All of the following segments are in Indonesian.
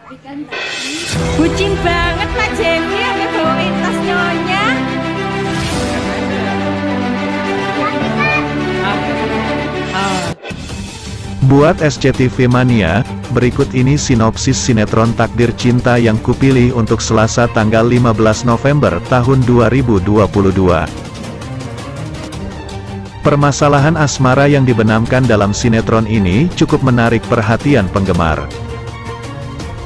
Bucin banget Pak Jeffrey, ada bawain tas nyonya. Buat SCTV Mania, berikut ini sinopsis sinetron Takdir Cinta yang kupilih untuk Selasa tanggal 15 November tahun 2022. Permasalahan asmara yang dibenamkan dalam sinetron ini cukup menarik perhatian penggemar.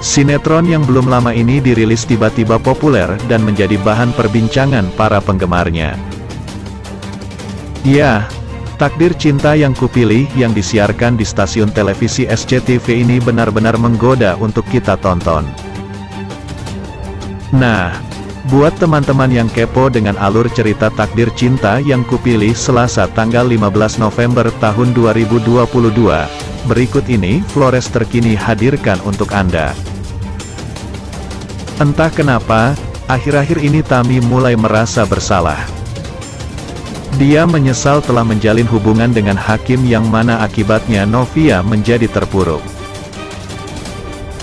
Sinetron yang belum lama ini dirilis tiba-tiba populer dan menjadi bahan perbincangan para penggemarnya. Ya, Takdir Cinta yang kupilih yang disiarkan di stasiun televisi SCTV ini benar-benar menggoda untuk kita tonton. Nah, buat teman-teman yang kepo dengan alur cerita Takdir Cinta yang kupilih Selasa tanggal 15 November tahun 2022, berikut ini Flores terkini hadirkan untuk Anda. Entah kenapa, akhir-akhir ini Tami mulai merasa bersalah. Dia menyesal telah menjalin hubungan dengan Hakim yang mana akibatnya Novia menjadi terpuruk.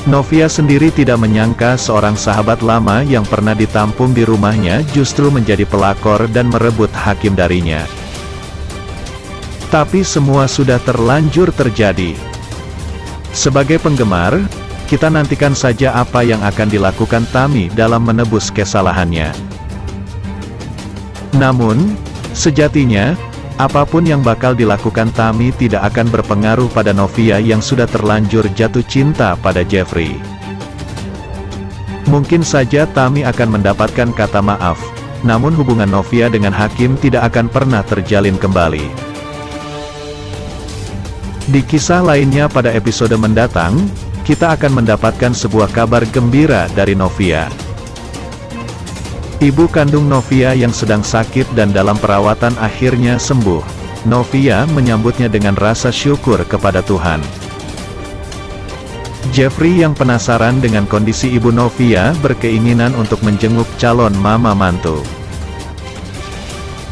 Novia sendiri tidak menyangka seorang sahabat lama yang pernah ditampung di rumahnya justru menjadi pelakor dan merebut Hakim darinya. Tapi semua sudah terlanjur terjadi. Sebagai penggemar, kita nantikan saja apa yang akan dilakukan Tami dalam menebus kesalahannya. Namun, sejatinya, apapun yang bakal dilakukan Tami tidak akan berpengaruh pada Novia yang sudah terlanjur jatuh cinta pada Jeffrey. Mungkin saja Tami akan mendapatkan kata maaf, namun hubungan Novia dengan Hakim tidak akan pernah terjalin kembali. Di kisah lainnya pada episode mendatang, kita akan mendapatkan sebuah kabar gembira dari Novia. Ibu kandung Novia yang sedang sakit dan dalam perawatan akhirnya sembuh. Novia menyambutnya dengan rasa syukur kepada Tuhan. Jeffrey yang penasaran dengan kondisi ibu Novia berkeinginan untuk menjenguk calon mama mantu.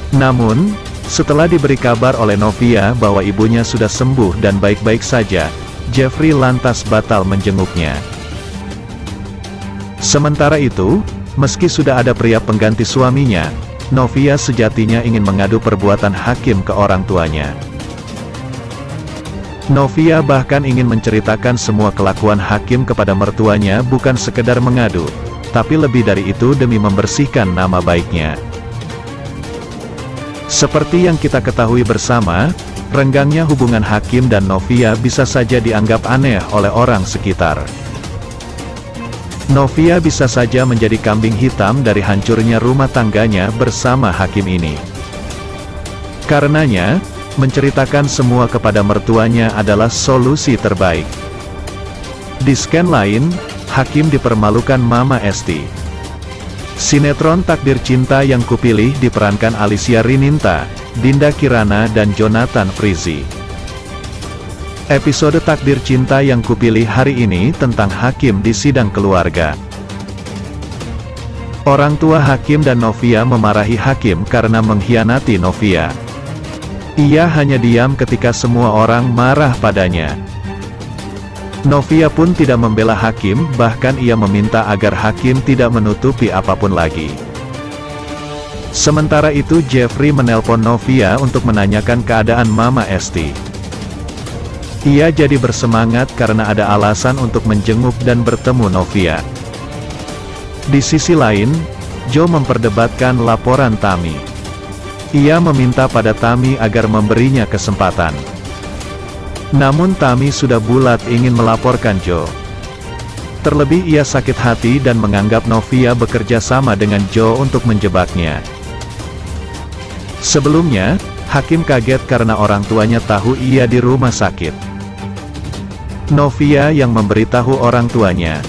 Namun, setelah diberi kabar oleh Novia bahwa ibunya sudah sembuh dan baik-baik saja, Jeffrey lantas batal menjenguknya. Sementara itu, meski sudah ada pria pengganti suaminya, Novia sejatinya ingin mengadu perbuatan Hakim ke orang tuanya. Novia bahkan ingin menceritakan semua kelakuan Hakim kepada mertuanya bukan sekedar mengadu, tapi lebih dari itu demi membersihkan nama baiknya. Seperti yang kita ketahui bersama, renggangnya hubungan Hakim dan Novia bisa saja dianggap aneh oleh orang sekitar. Novia bisa saja menjadi kambing hitam dari hancurnya rumah tangganya bersama Hakim ini. Karenanya, menceritakan semua kepada mertuanya adalah solusi terbaik. Di scan lain, Hakim dipermalukan Mama Esti. Sinetron Takdir Cinta yang kupilih diperankan Alicia Rininta, Dinda Kirana dan Jonathan Frizzy. Episode Takdir Cinta yang kupilih hari ini tentang Hakim di sidang keluarga. Orang tua Hakim dan Novia memarahi Hakim karena mengkhianati Novia. Ia hanya diam ketika semua orang marah padanya. Novia pun tidak membela Hakim, bahkan ia meminta agar Hakim tidak menutupi apapun lagi. Sementara itu Jeffrey menelpon Novia untuk menanyakan keadaan Mama Esti. Ia jadi bersemangat karena ada alasan untuk menjenguk dan bertemu Novia. Di sisi lain, Joe memperdebatkan laporan Tami. Ia meminta pada Tami agar memberinya kesempatan. Namun Tami sudah bulat ingin melaporkan Joe. Terlebih ia sakit hati dan menganggap Novia bekerja sama dengan Joe untuk menjebaknya. Sebelumnya, Hakim kaget karena orang tuanya tahu ia di rumah sakit. Novia yang memberitahu orang tuanya.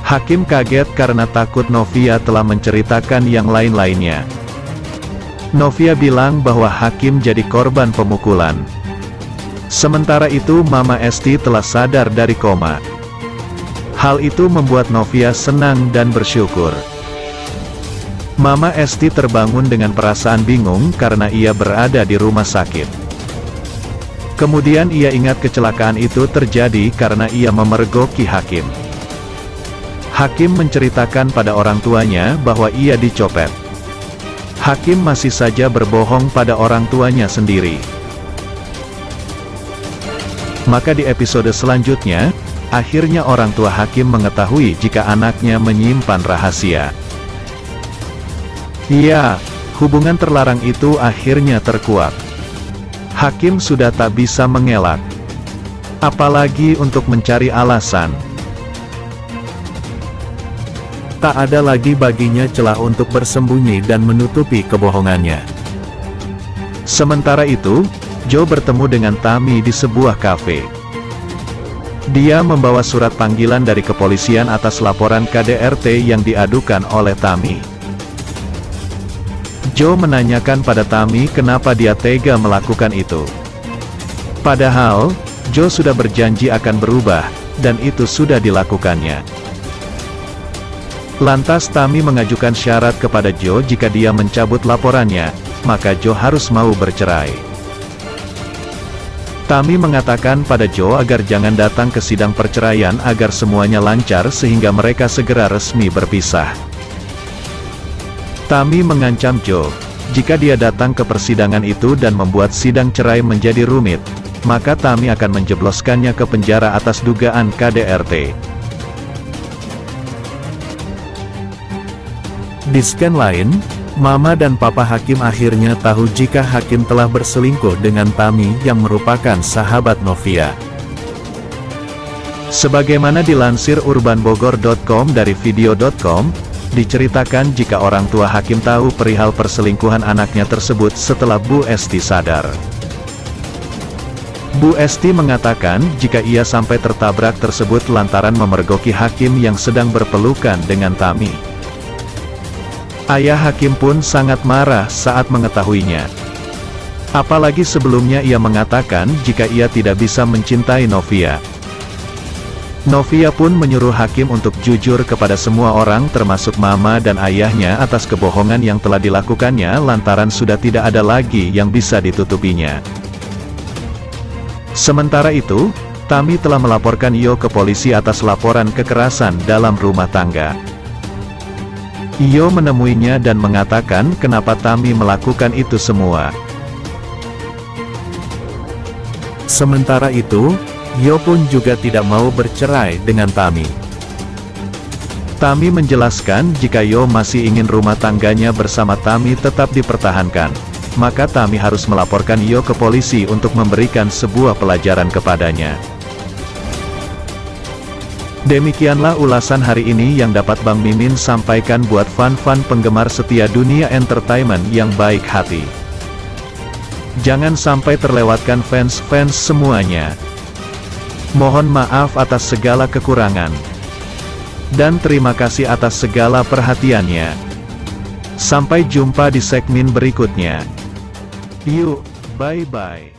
Hakim kaget karena takut Novia telah menceritakan yang lain-lainnya. Novia bilang bahwa Hakim jadi korban pemukulan. Sementara itu Mama Esti telah sadar dari koma. Hal itu membuat Novia senang dan bersyukur. Mama Esti terbangun dengan perasaan bingung karena ia berada di rumah sakit. Kemudian ia ingat kecelakaan itu terjadi karena ia memergoki Hakim. Hakim menceritakan pada orang tuanya bahwa ia dicopet. Hakim masih saja berbohong pada orang tuanya sendiri. Maka di episode selanjutnya, akhirnya orang tua Hakim mengetahui jika anaknya menyimpan rahasia. Ya, hubungan terlarang itu akhirnya terkuak. Hakim sudah tak bisa mengelak. Apalagi untuk mencari alasan. Tak ada lagi baginya celah untuk bersembunyi dan menutupi kebohongannya. Sementara itu, Joe bertemu dengan Tammy di sebuah kafe. Dia membawa surat panggilan dari kepolisian atas laporan KDRT yang diadukan oleh Tammy. Joe menanyakan pada Tammy kenapa dia tega melakukan itu. Padahal, Joe sudah berjanji akan berubah, dan itu sudah dilakukannya. Lantas Tammy mengajukan syarat kepada Joe jika dia mencabut laporannya, maka Joe harus mau bercerai. Tammy mengatakan pada Joe agar jangan datang ke sidang perceraian agar semuanya lancar sehingga mereka segera resmi berpisah. Tammy mengancam Joe, jika dia datang ke persidangan itu dan membuat sidang cerai menjadi rumit, maka Tammy akan menjebloskannya ke penjara atas dugaan KDRT. Di scan lain, Mama dan Papa Hakim akhirnya tahu jika Hakim telah berselingkuh dengan Tammy yang merupakan sahabat Novia. Sebagaimana dilansir urbanbogor.com dari video.com, diceritakan jika orang tua Hakim tahu perihal perselingkuhan anaknya tersebut setelah Bu Esti sadar. Bu Esti mengatakan jika ia sampai tertabrak tersebut lantaran memergoki Hakim yang sedang berpelukan dengan Tammy. Ayah Hakim pun sangat marah saat mengetahuinya. Apalagi sebelumnya ia mengatakan jika ia tidak bisa mencintai Novia. Novia pun menyuruh Hakim untuk jujur kepada semua orang termasuk mama dan ayahnya atas kebohongan yang telah dilakukannya lantaran sudah tidak ada lagi yang bisa ditutupinya. Sementara itu, Tammy telah melaporkan Io ke polisi atas laporan kekerasan dalam rumah tangga. Io menemuinya dan mengatakan kenapa Tammy melakukan itu semua. Sementara itu, Io pun juga tidak mau bercerai dengan Tammy. Tammy menjelaskan jika Io masih ingin rumah tangganya bersama Tammy tetap dipertahankan, maka Tammy harus melaporkan Io ke polisi untuk memberikan sebuah pelajaran kepadanya. Demikianlah ulasan hari ini yang dapat Bang Mimin sampaikan buat fan-fan penggemar setia dunia entertainment yang baik hati. Jangan sampai terlewatkan fans-fans semuanya. Mohon maaf atas segala kekurangan. Dan terima kasih atas segala perhatiannya. Sampai jumpa di segmen berikutnya. Yuk, bye-bye.